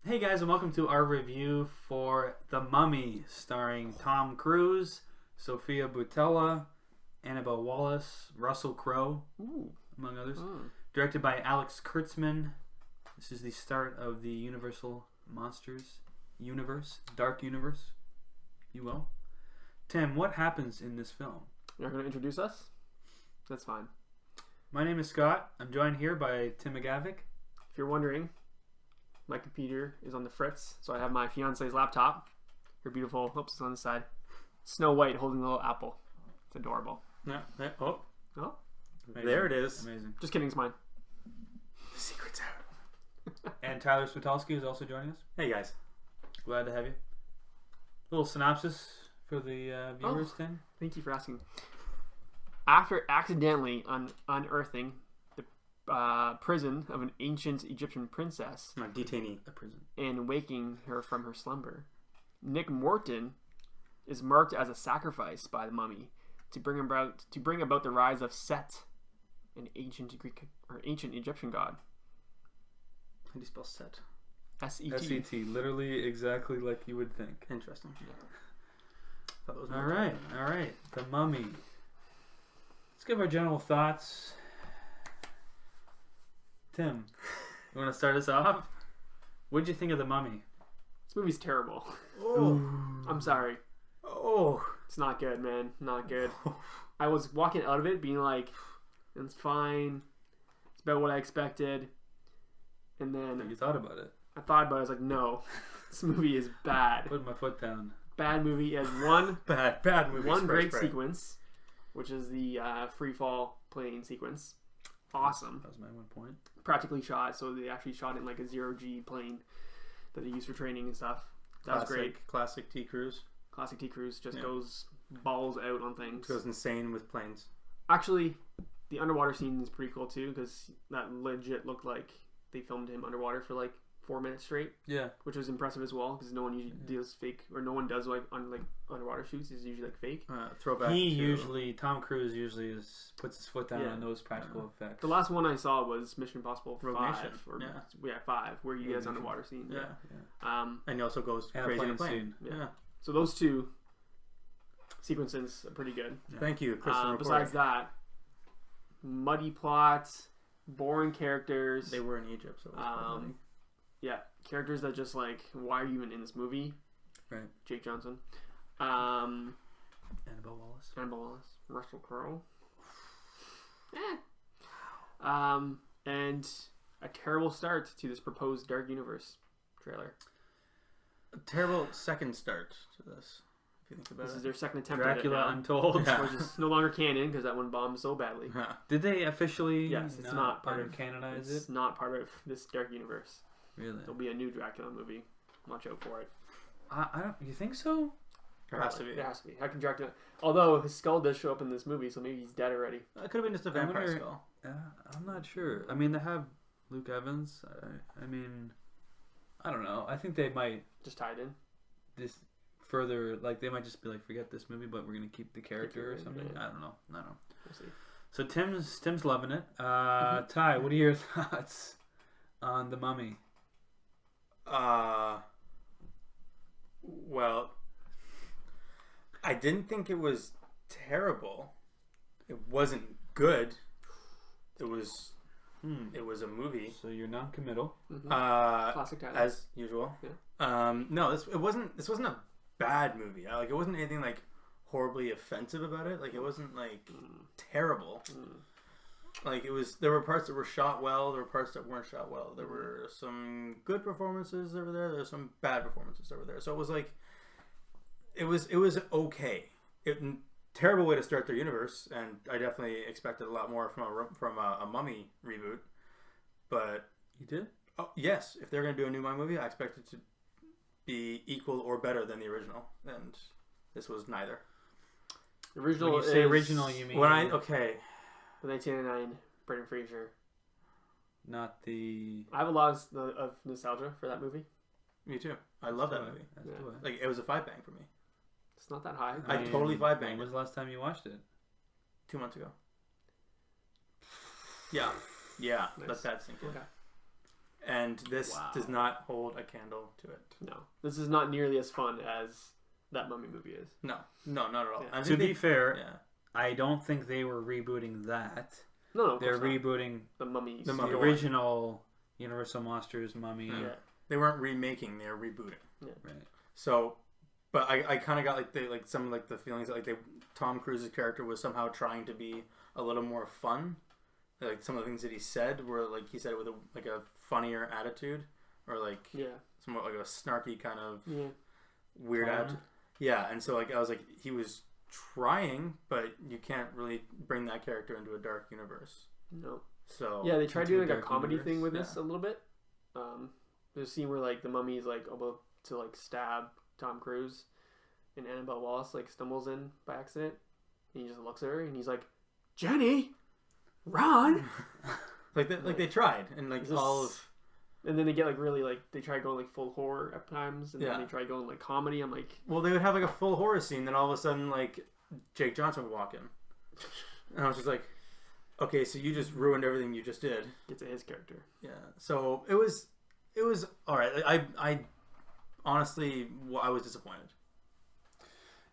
Hey guys, and welcome to our review for The Mummy, starring Tom Cruise, Sophia Boutella, Annabelle Wallis, Russell Crowe, among others. Directed by Alex Kurtzman. This is the start of the Universal Monsters universe, Dark Universe, if you will. Tim, what happens in this film? You're going to introduce us? That's fine. My name is Scott. I'm joined here by Tim McGavick. If you're wondering, my computer is on the fritz, so I have my fiance's laptop. Her beautiful, oops, it's on the side. Snow White holding a little apple. It's adorable. Yeah. Oh, Oh, Amazing. there it is. Amazing. just kidding, it's mine. The secret's out. And Tyler Switalski is also joining us. Hey guys. Glad to have you. Little synopsis for the viewers, Tim. Thank you for asking. After accidentally unearthing the prison of an ancient Egyptian princess My detainee. A prison. and waking her from her slumber, Nick Morton is marked as a sacrifice by the mummy to bring about the rise of Set, an ancient Greek or ancient Egyptian god. How do you spell set? S-E-T. S-E-T, literally exactly like you would think. Interesting. Thought that was All right. The Mummy. Let's give our general thoughts. Tim, you want to start us off? What'd you think of The Mummy? This movie's terrible. Oh. I'm sorry. Oh. It's not good, man. Not good. I was walking out of it being like, it's fine. It's about what I expected. And then You thought about it. I thought about it. I was like, no, this movie is bad. Put my foot down. Bad movie. It has one Bad movie. one Spray. great sequence, which is the free fall plane sequence. Awesome. That was my one point. Practically shot. So they actually shot in like a 0G plane that they use for training and stuff. That was great. Classic T Cruise. Classic T Cruise just Yeah. goes balls out on things. Goes insane with planes. Actually, the underwater scene is pretty cool too, because that legit looked like they filmed him underwater for like 4 minutes straight, Yeah. which was impressive as well, because no one usually does fake, or no one does like underwater shoots. It's usually like fake. Throwback. Tom Cruise usually puts his foot down Yeah. on those practical effects. The last one I saw was Mission Impossible Rogue 5, Nation. or Yeah. 5, where he Rogue has Nation. underwater scenes. Yeah. And he also goes And a crazy in a plane plane. scene. Yeah. So those two sequences are pretty good. Yeah. Thank you, Kristen. Besides that, muddy plots, boring characters. They were in Egypt, so it was quite funny. Yeah, characters that just like, why are you even in this movie? Right. Jake Johnson. Annabelle Wallis. Annabelle Wallis. Russell Crowe. And a terrible start to this proposed Dark Universe trailer. A terrible second start to this, if you think about This is it. their second attempt Dracula at it now, Untold. Yeah. which is no longer canon because that one bombed so badly. Yeah. Did they officially Yes, it's not part of canonize It's it? not part of this Dark Universe. Really? There'll be a new Dracula movie. Watch out for it. I don't. You think so? There has to be. There has to be. How can Dracula? Although his skull does show up in this movie, so maybe he's dead already. It could have been just a I vampire wonder- skull. I'm not sure. I mean, they have Luke Evans. I mean, I don't know. I think they might Just tied in. just further, like, they might just be like, forget this movie, but we're gonna keep the character or it, something. yeah. I don't know. We'll see. So Tim's loving it. Ty, what are your thoughts on The Mummy? Well, I didn't think it was terrible. It wasn't good. It was a movie. So you're non-committal. Classic Tyler. As usual. Yeah. No, this wasn't a bad movie. Like, it wasn't anything like horribly offensive about it. Like, it wasn't like terrible. Like, there were parts that were shot well, there were parts that weren't shot well. There were some good performances over there were some bad performances over there. So it was like it was okay. Terrible way to start their universe, and I definitely expected a lot more from a Mummy reboot. But You did? oh, yes, if they're going to do a new Mummy movie, I expect it to be equal or better than the original, and this was neither. The original When you say is original, you mean the 1999 Brendan Fraser. not the. I have a lot of nostalgia for that movie. Me too. I love that That's movie. the Yeah. way. Like, it was a 5-bang for me. It's not that high. I totally When banged was it. the last time you watched it? 2 months ago. Yeah. Nice. Let that sink in. Okay. and this Wow. does not hold a candle to it. No, this is not nearly as fun as that Mummy movie is. No, not at all. Yeah. I To think be fair, yeah, I don't think they were rebooting that. No, of They're course not. rebooting The Mummies. The the Mummy. original Universal Monsters Mummy. Yeah. they weren't remaking; they were rebooting. Right. So, but I kind of got some the feelings that Tom Cruise's character was somehow trying to be a little more fun. Like some of the things that he said were like he said it with a funnier attitude, or Yeah. somewhat like a snarky kind of Yeah. weird Tone. attitude. Yeah, and so I was like he was trying, but you can't really bring that character into a dark universe. No. So Yeah, they tried Into doing a like a dark comedy universe, thing with this yeah. a little bit. There's a scene where like the mummy is like about to like stab Tom Cruise, and Annabelle Wallace like stumbles in by accident. And he just looks at her and he's like, "Jenny, run!" they tried, and Is this- all of And then they get like really like they try going like full horror at times, and Yeah. then they try going like comedy. I'm like, well, they would have like a full horror scene, then all of a sudden like Jake Johnson would walk in, and I was just like, okay, so you just ruined everything you just did. get to his character. Yeah. So it was all right. I honestly I was disappointed.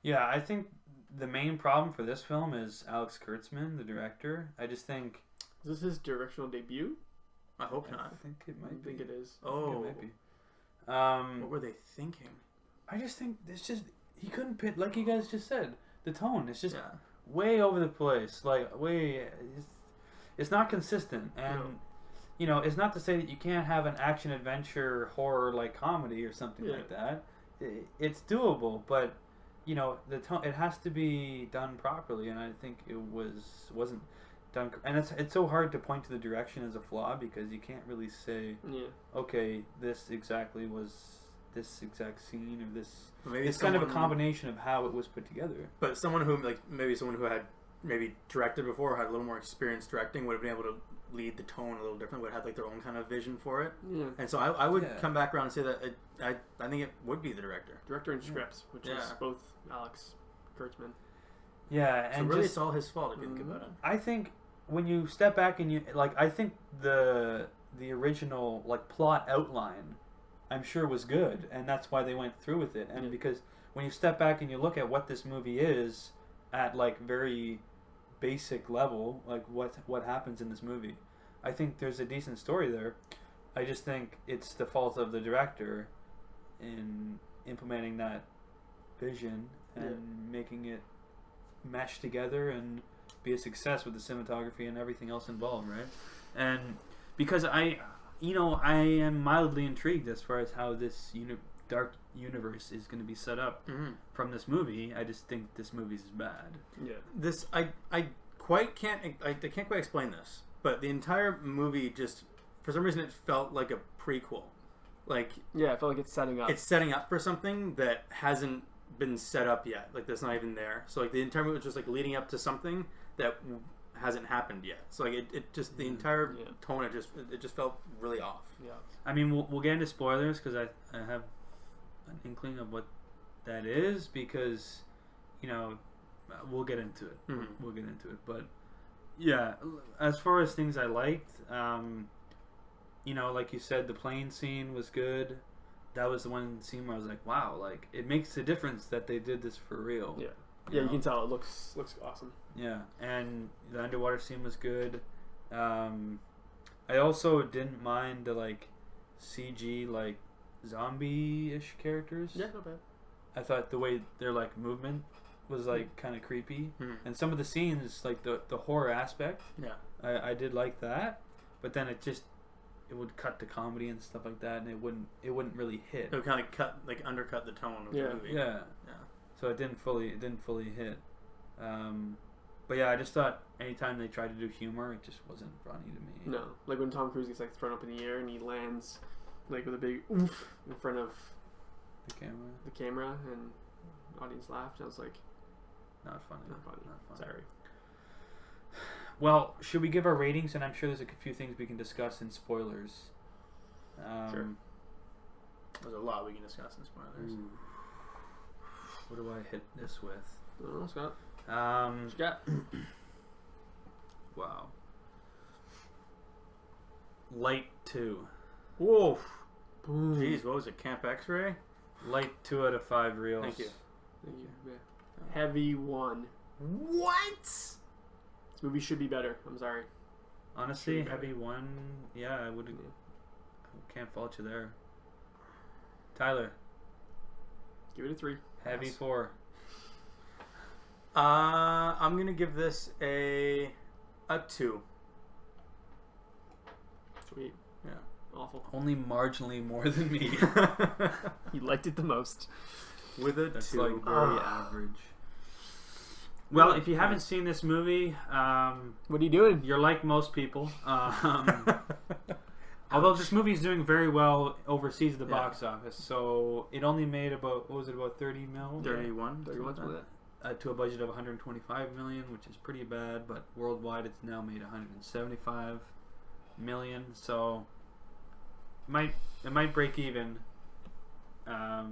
Yeah, I think the main problem for this film is Alex Kurtzman, the director. I just think Is this his directional debut? I hope I not. think it I might be. think it is. Oh, It might be. what were they thinking? I just think it's just he couldn't pit like you guys just said. The tone is just Yeah. way over the place. Like way, it's not consistent. And No. you know, it's not to say that you can't have an action adventure horror like comedy or something Yeah. like that. It's doable, but you know the tone. It has to be done properly, and I think it wasn't done. And it's so hard to point to the direction as a flaw because you can't really say, Yeah. okay, this exactly was this exact scene or this. But maybe It's kind of a someone- combination of how it was put together. But someone who someone who had maybe directed before, had a little more experience directing, would have been able to lead the tone a little different. Would have had like their own kind of vision for it. Yeah. And so I would Yeah. come back around and say that I think it would be the director. Director and scripts, which is Yeah. both Alex Kurtzman. Yeah, So and really, just, it's all his fault if you think Mhm. about it. I think when you step back and you like, I think the original like plot outline, I'm sure was good, and that's why they went through with it. And Yeah. because when you step back and you look at what this movie is at like very basic level, like what happens in this movie, I think there's a decent story there. I just think it's the fault of the director in implementing that vision and making it mesh together and be a success with the cinematography and everything else involved, right? And because I am mildly intrigued as far as how this dark universe is going to be set up Mm-hmm. from this movie. I just think this movie's bad. Yeah. This I can't quite explain this, but the entire movie just for some reason it felt like a prequel. Like Yeah, I feel like it's setting up. it's setting up for something that hasn't been set up yet. Like that's not even there. So like the entire movie was just like leading up to something that hasn't happened yet. So like it just the entire Yeah. tone it just felt really off. Yeah. I mean, we'll get into spoilers because I have an inkling of what that is because, you know, we'll get into it. Mhm. We'll get into it. But, yeah, as far as things I liked, you know, like you said, the plane scene was good. That was the one scene where I was like, wow, like, it makes a difference that they did this for real. Yeah. Yeah, you know? can tell it looks awesome. Yeah, and the underwater scene was good. I also didn't mind the like CG like zombie-ish characters. Yeah, not bad. I thought the way their like movement was like kind of creepy, Mhm. and some of the scenes like the horror aspect. Yeah. I did like that, but then it would cut to comedy and stuff like that, and it wouldn't really hit. It would kind of undercut the tone of Yeah. the movie. Yeah. Yeah. So it didn't fully hit. But yeah, I just thought anytime they tried to do humor, it just wasn't funny to me. No, like when Tom Cruise gets like thrown up in the air and he lands like with a big oof in front of The camera, the camera and the audience laughed. I was like, not funny. not funny. Not funny. Sorry. Well, should we give our ratings? And I'm sure there's a few things we can discuss in spoilers. Sure. There's a lot we can discuss in spoilers. Ooh. What do I hit this with? I don't know, Scott. What you got? Wow. Light 2. Whoa. Boom. Jeez, what was it? Camp X-Ray? Light 2 out of 5 reels. Thank you. Thank you. Yeah. Heavy 1. What? This movie should be better. I'm sorry. Honestly, Should be heavy 1. Yeah, I would. Can't fault you there. Tyler, Give it a 3. heavy Yes. 4. I'm gonna give this a 2. Sweet. Yeah. Awful. Only marginally more than me. You liked it the most. With a That's 2. like very average. Well, if you haven't seen this movie, What are you doing? you're like most people. Although this movie is doing very well overseas at the Yeah. box office, so it only made about 30 mil 31. 31's with it. to a budget of 125 million, which is pretty bad. But worldwide, it's now made 175 million, so it might break even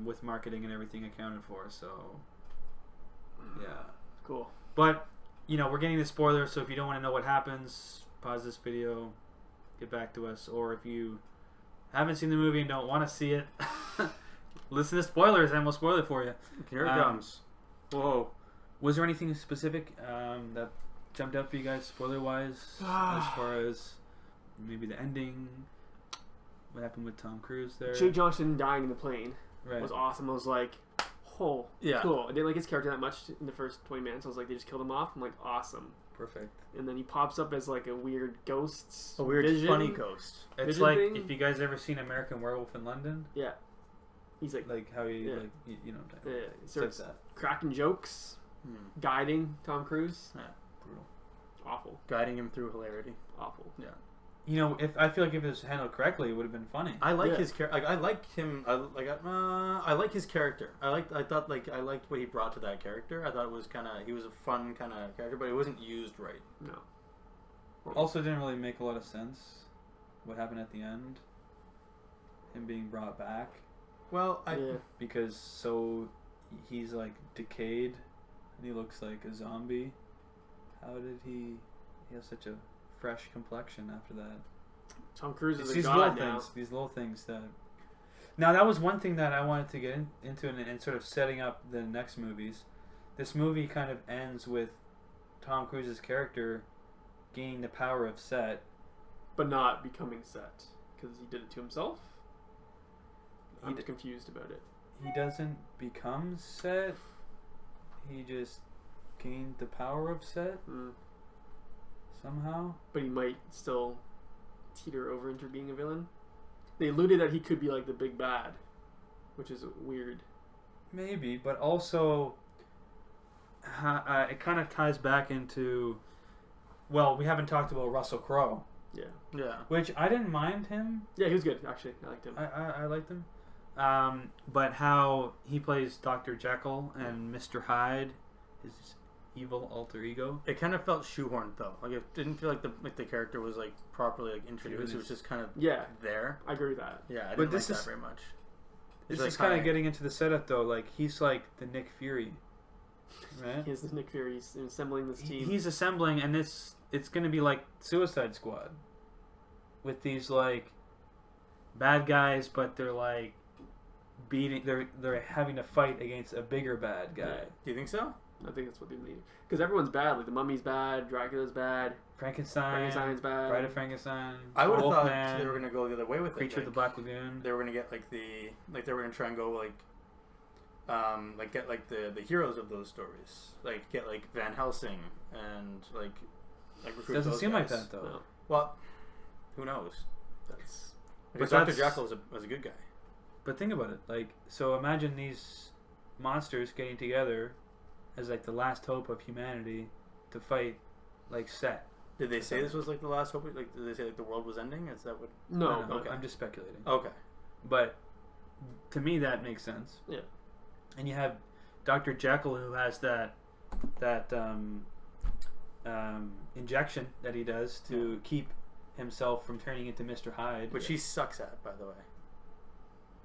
with marketing and everything accounted for. So yeah. Cool. But, we're getting the spoilers, so if you don't want to know what happens, pause this video, get back to us. Or if you haven't seen the movie and don't want to see it, listen to spoilers and we'll spoil it for you. Here it comes. Whoa. Was there anything specific that jumped out for you guys, spoiler-wise, as far as maybe the ending? What happened with Tom Cruise there? Jake Johnson dying in the plane Right. was awesome. I was like, oh, Yeah. cool. I didn't like his character that much in the first 20 minutes. I was like, they just killed him off. I'm like, awesome. Perfect. And then he pops up as like a weird ghost. A weird, vision. funny ghost. It's Vision like, thing? if you guys ever seen American Werewolf in London, Yeah. He's like, like how he, Yeah. like, he he it's like starts that. cracking jokes, Hmm. guiding Tom Cruise. Brutal. Awful. Guiding him through hilarity. Awful. If I feel like if it was handled correctly, it would have been funny. I like Yeah. his character. Like, I like him. I like his character. I liked what he brought to that character. I thought it was he was a fun kind of character, but it wasn't used right. No. Also, didn't really make a lot of sense. What happened at the end? Him being brought back Well, Yeah. because he's like decayed, and he looks like a zombie. How did he have such a fresh complexion after that? Tom Cruise It's is a these god little now. things. These little things that. Now that was one thing that I wanted to get into, and sort of setting up the next movies. This movie kind of ends with Tom Cruise's character gaining the power of Set. But not becoming Set. Because he did it to himself? I'm d- confused about it. He doesn't become Set. He just gained the power of Set somehow. But he might still teeter over into being a villain. They alluded that he could be like the big bad, which is weird. Maybe, but also it kind of ties back into. Well, we haven't talked about Russell Crowe, Yeah. yeah. which I didn't mind him. Yeah, he was good, actually. I liked him. I liked him. But how he plays Dr. Jekyll and Mr. Hyde, his evil alter ego. It kind of felt shoehorned though. Like it didn't feel like the character was like properly introduced. It was just kind of Yeah, there. I agree with that. Yeah, I But didn't this like is- that very much. This like is kind of high. getting into the setup though. Like he's like the Nick Fury, right? He has this Nick Fury. He's assembling this team. He's assembling, and it's going to be like Suicide Squad, with these like bad guys, but they're like beating. They're having to fight against a bigger bad guy. Yeah. Do you think so? I think that's what they need. Because everyone's bad. Like, the Mummy's bad. Dracula's bad. Frankenstein's Frankenstein's bad. Bride of Frankenstein. I would have thought Wolfman, they were gonna go the other way with Creature it. of the Black Lagoon. They were gonna get they were gonna try and go get the heroes of those stories, like get like Van Helsing and like recruit Doesn't those seem like guys. that though. No, Well, who knows? that's... Because But Dr. that's- Jekyll was a good guy. But think about it. Like, so imagine these monsters getting together as like the last hope of humanity to fight like Set. Did they say this was like the last hope? Like, did they say like the world was ending? Is that what? No. Okay. I'm just speculating. Okay. But to me, that makes sense. Yeah. And you have Dr. Jekyll, who has that injection that he does to keep himself from turning into Mr. Hyde. Which he sucks at, by the way.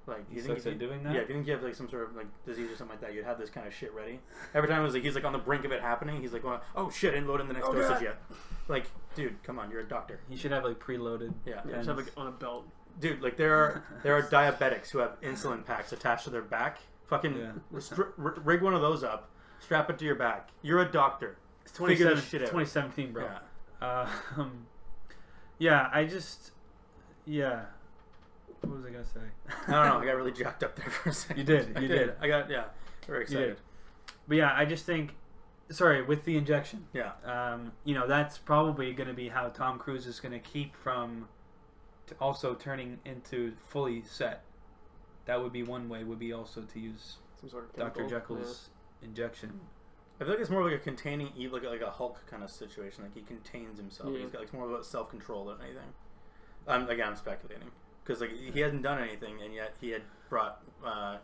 Like, He you think sucks if at doing that? Yeah, if you think you have like some sort of like disease or something like that, you'd have this kind of shit ready. Every time it was like he's like on the brink of it happening, he's like going, "Oh shit, I didn't load in the next dosage yet." Like, dude, come on, you're a doctor. He should have like preloaded. Yeah. Yeah, just have like on a belt. dude, like there are diabetics who have insulin packs attached to their back. Fucking rig one of those up, strap it to your back. You're a doctor. It's Figure this shit out. 2017, bro. Yeah. What was I gonna say? I don't know. I got really jacked up there for a second. You did. You did. I got very excited. But yeah, I just think, sorry, with the injection. Yeah. That's probably going to be how Tom Cruise is going to keep from also turning into fully set. That would be one way. Would be also to use Some sort of Dr. chemical. Jekyll's injection. I feel like it's more like a containing, like a Hulk kind of situation. Like he contains himself. Yeah. He's got like more about self control than anything. I'm speculating because like he hasn't done anything, and yet he had brought. I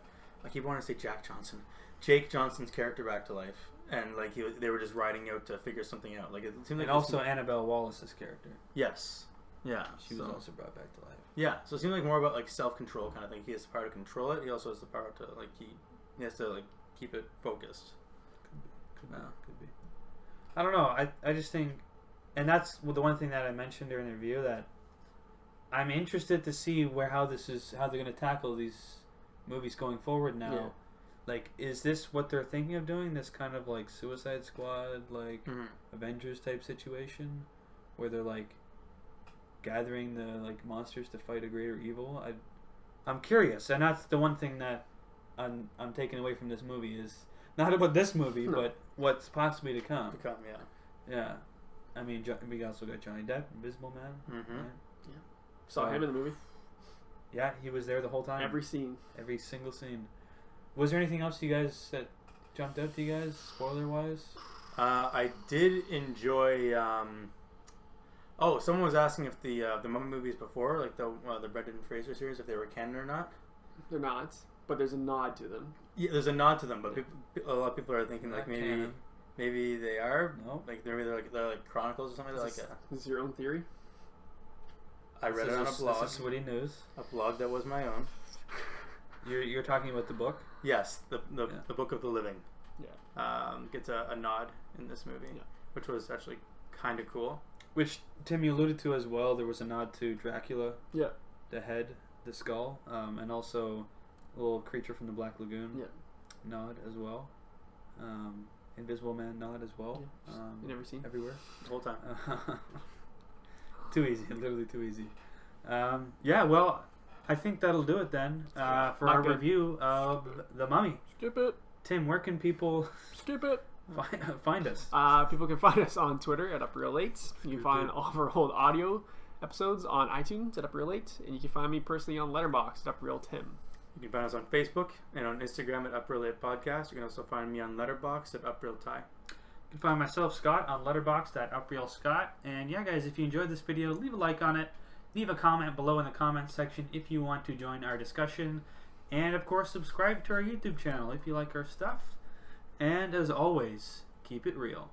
keep wanting to say Jake Johnson's character back to life, and like they were just riding out to figure something out. Like it seemed like And also Annabelle Wallace's character. yes, yeah, She was also brought back to life. yeah. So it seemed like more about like self control kind of thing. He has the power to control it. He also has the power to like he has to like keep it focused. Could be. I don't know. I just think, and that's the one thing that I mentioned during the review, that I'm interested to see how they're going to tackle these movies going forward now. Yeah. Like, is this what they're thinking of doing? This kind of like Suicide Squad, like Avengers type situation, where they're like gathering the like monsters to fight a greater evil? I'm curious, and that's the one thing that I'm taking away from this movie is not about this movie, but what's possibly to come. Yeah. I mean, we also got Johnny Depp, Invisible Man. Mm-hmm. Right? Saw him in the movie. Yeah, he was there the whole time. Every scene. Every single scene. Was there anything else you guys that jumped out to you guys, spoiler wise? I did enjoy. Someone was asking if the Mummy movies before, like the Brendan Fraser series, if they were canon or not. They're not, but there's a nod to them. Yeah, there's a nod to them, but a lot of people are thinking like Not canon. maybe they are. Nope. Like maybe they're like chronicles or something like that. Is this your own theory? I read it on a blog. This is Switty News. A blog that was my own. You're talking about the book? Yes, the Book of the Living. Yeah. Gets a nod in this movie, which was actually kind of cool. Which Tim, you alluded to as well. There was a nod to Dracula. Yeah. The head, the skull, and also a little creature from the Black Lagoon. Yeah. Nod as well. Invisible Man nod as well. Yeah, in every scene. Everywhere. The whole time. Too easy. Literally too easy. Well, I think that'll do it then for our review of The Mummy. Skip it. Tim, where can people Skip it. find us? People can find us on Twitter at UpReal8. You can find all of our old audio episodes on iTunes at UpReal8, and you can find me personally on Letterboxd at UpRealTim. You can find us on Facebook and on Instagram at UpReal8 Podcast. You can also find me on Letterboxd at UpRealTy. You can find myself, Scott, on Letterboxd at UpRealScott. And yeah, guys, if you enjoyed this video, leave a like on it. Leave a comment below in the comments section if you want to join our discussion. And of course, subscribe to our YouTube channel if you like our stuff. And as always, keep it real.